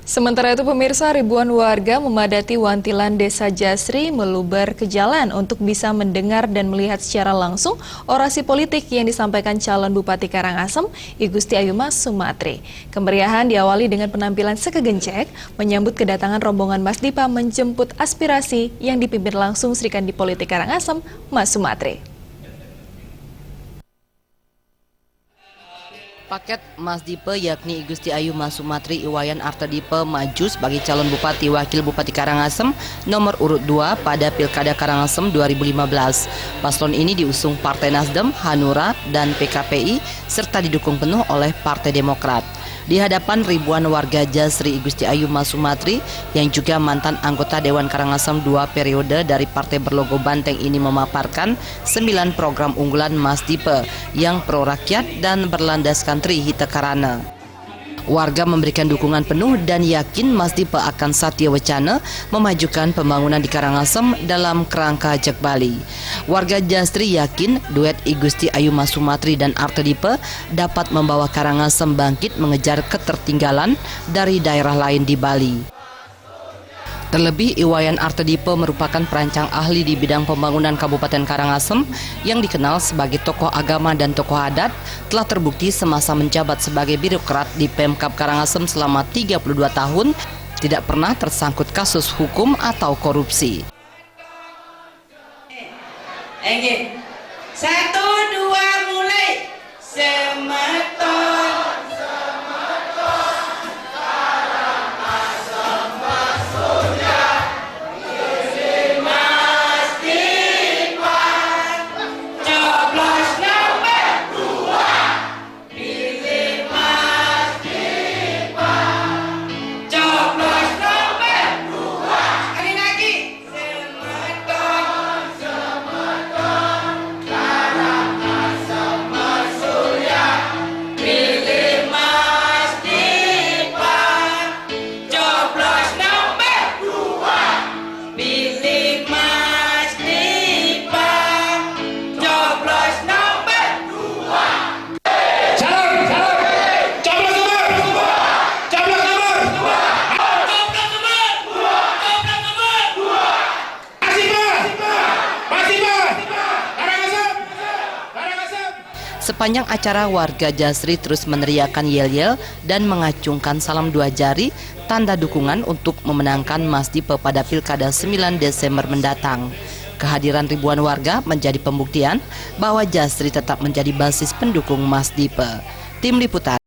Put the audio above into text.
Sementara itu pemirsa, ribuan warga memadati wantilan Desa Jasri meluber ke jalan untuk bisa mendengar dan melihat secara langsung orasi politik yang disampaikan calon Bupati Karangasem, I Gusti Ayu Mas Sumatri. Kemeriahan diawali dengan penampilan sekegencek menyambut kedatangan rombongan Mas Dipa menjemput aspirasi yang dipimpin langsung Sri Kandi Politik Karangasem, Mas Sumatri. Paket Mas Dipe yakni I Gusti Ayu Mas Sumatri Iwayan Artadipe maju sebagai calon Bupati Wakil Bupati Karangasem nomor urut 2 pada Pilkada Karangasem 2015. Paslon ini diusung Partai Nasdem, Hanura, dan PKPI serta didukung penuh oleh Partai Demokrat. Di hadapan ribuan warga Jasri, I Gusti Ayu Mas Sumatri yang juga mantan anggota Dewan Karangasem 2 periode dari partai berlogo banteng ini memaparkan 9 program unggulan Mas Dipe yang pro rakyat dan berlandaskan Trihita Karana. Warga memberikan dukungan penuh dan yakin Mas Dipe akan satya wacana memajukan pembangunan di Karangasem dalam kerangka Jak Bali. Warga Jasri yakin duet I Gusti Ayu Mas Sumatri dan Artadipe dapat membawa Karangasem bangkit mengejar ketertinggalan dari daerah lain di Bali. Terlebih, Iwayan Artadipe merupakan perancang ahli di bidang pembangunan Kabupaten Karangasem yang dikenal sebagai tokoh agama dan tokoh adat, telah terbukti semasa menjabat sebagai birokrat di Pemkab Karangasem selama 32 tahun, tidak pernah tersangkut kasus hukum atau korupsi. 1, 2, mulai. Semeton. Sepanjang acara, warga Jasri terus meneriakan yel-yel dan mengacungkan salam 2 jari, tanda dukungan untuk memenangkan Mas Dipe pada Pilkada 9 Desember mendatang. Kehadiran ribuan warga menjadi pembuktian bahwa Jasri tetap menjadi basis pendukung Mas Dipe. Tim Liputan.